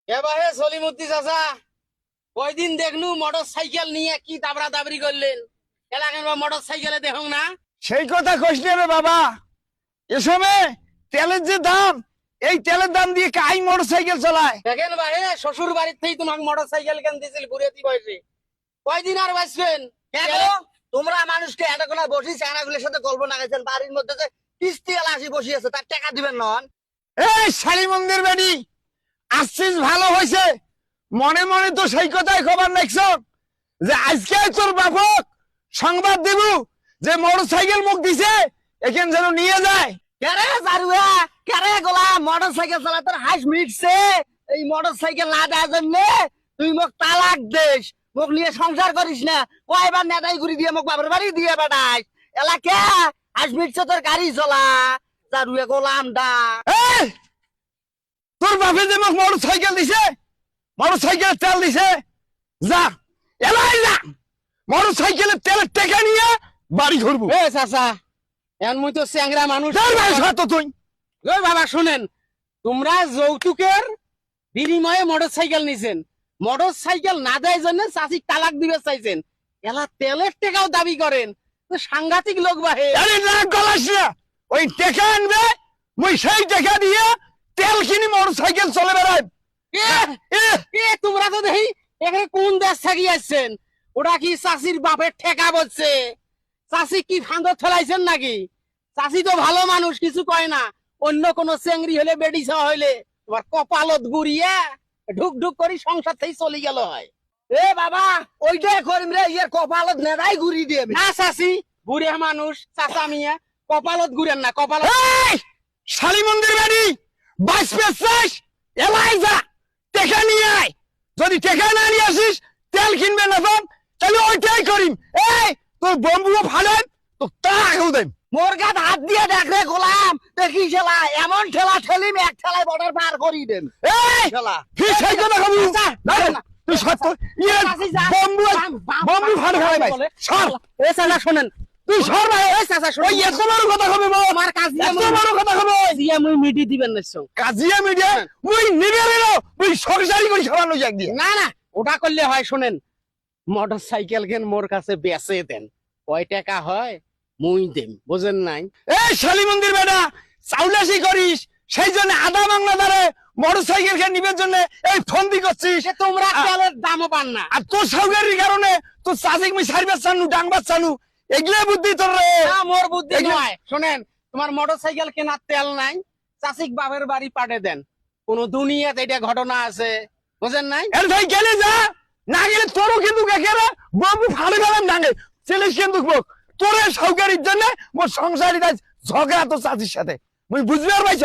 এবারে সলিমুদ্দি চাচা কয়দিন দেখনু মোটর সাইকেল নিয়ে কি দাবড়া দাবড়ি করলেন এলাকার মোটর সাইকেলে দেখুন না। সেই কথা কইস না রে বাবা। এ সময় তেলের যে দাম, এই তেলের দাম দিয়ে কাই মোটর সাইকেল চালায়। দেখেন ভাই শ্বশুর বাড়ির থেকে তোমাকে মোটর সাইকেল কেন দিয়েছিল বুড়িয়াতি বয়সে, কয়দিন আর বাঁচবেন? তোমরা মানুষকে এটা কোনা বসি চায়নাগুলোর সাথে গল্প না গেছেন বাড়ির মধ্যে যে কিস্তি এলা আসি বসি আছে তার টাকা দিবেন নন। এই শালি মন্দির বাড়ি আসছিস, ভালো হয়েছে। মনে মনে তো সেই কথাই খবর নাইছ যে আজকে তোর বাপক সংবাদ দেব যে মোটর সাইকেল মুখ দিছে, এখান যেন নিয়ে যায়। কেরে জারুয়া কেরে গোলা মোটর সাইকেল চালা তোর হাইস মিটছে। এই মোটর সাইকেল না দেওয়ার জন্য তুই মোক তালাক দেশ, মোক নিয়ে সংসার করিস না। কয়বার নেতাই ঘুরি দিয়ে মোক বাবার বাড়ি দিয়ে বেড়াইস। এলাকে হাইস মিটছে তোর গাড়ি চলা জারুয়া গোলাম দা। এই তোর বাপে যে মোক মোটর সাইকেল দিছে, মোটর সাইকেলের তেল দিছে, যা এলাই যা মোটর সাইকেলের তেলের টাকা নিয়ে বাড়ি ঘুরবো। এ চাচা এখন মুই তো চ্যাংরা মানুষ। তুই ওই বাবা শুনেন, তোমরা যৌতুকের বিনিময়ে মোটর সাইকেল নিছেন, মোটর সাইকেল না দেয় জন্য চাষি তালাক দিবে চাইছেন, এলা তেলের টাকাও দাবি করেন। তো সাংঘাতিক লোক বাহে। আরে না গলাস না, ওই টাকা আনবে মুই সেই টাকা দিয়ে তেল কিনি মোটর সাইকেল চলে বেড়াই। তোমরা তো দেখি এখানে কোন দেশ থাকি আসছেন, ওটা কি চাষির বাপের ঠেকা বলছে? চাষি কি ফাঁদ ফেলাইছেন নাকি? চাষি তো ভালো মানুষ, কিছু কয় না। অন্য কোন চেংড়ি হলে বেডিসা হইলে তোমার কপালত গুড়িয়ে ঢুক ঢুক করি সংসার থেকে চলে গেল হয়। এ বাবা ওইটাই করিম রে, ইয়ের কপালত নেদাই ঘুরি দিয়ে। না চাষি বুড়িয়া মানুষ, চাচা মিয়া কপালত ঘুরেন না, কপালত। শালি মন্দির বাড়ি বাঁচবে চাস এলাই যা টাকা নিয়ে আয়। যদি টাকা না নিয়ে আসিস তেল কিনবে না পাম, তাহলে ওইটাই করিম। এই তোর বম্বুও ফালেন তো টাকাও দেন। মোর গাত হাত দিয়ে দেখ রে গোলাম, দেখি ঠেলা এমন ঠেলা ঠেলিম এক ঠেলায় বর্ডার পার করি দেন। এই ঠেলা কি সেই কথা কবু না তুই সত্য ইয়ে বম্বু বম্বু ফাড় খাই ভাই সর। এ চাচা শুনেন, তুই সর ভাই। এই চাচা শুনেন, ওই এত বড় কথা কবে বাবা, আমার কাজ দিয়ে এত বড় কথা কবে দিয়ে মুই মিটি দিবেন না। কাজিয়া মিডিয়া মুই নিবে রেলো মুই সংসারই করি সামান্য যাক দিয়ে। না না ওটা করলে হয়। শুনেন, মোটর সাইকেল কেন মোর কাছে বেচে দেন, কয় টাকা হয় মুই দেম, বুঝেন নাই? এই শালি মন্দির বেটা চাউলাসি করিস, সেই জন্য আধা বাংলা দ্বারে মোটর সাইকেল কে নিবের জন্য এই ফন্দি করছিস। সে তোমরা তেলের দামও পান না। আর তোর সৌকারির কারণে তোর চাষিক মুই সারিবার চানু ডাংবার চানু, এগুলো বুদ্ধি তোর রে। না মোর বুদ্ধি এগুলো- নয়। শুনেন, তোমার মোটর সাইকেল কেনার তেল নাই, চাষিক বাপের বাড়ি পাঠে দেন। কোন দুনিয়াতে এটা ঘটনা আছে, বুঝেন নাই? এর ভাই গেলে যা, না গেলে তোরও কিন্তু একেবারে বম্বু ফাড়ে ফেলেন ডাঙে ছেলে কিন্তু তোর সৌকারির জন্য মোর সংসারী ঝগড়া তোর চাষির সাথে মুই বুঝবে আর পাইছ।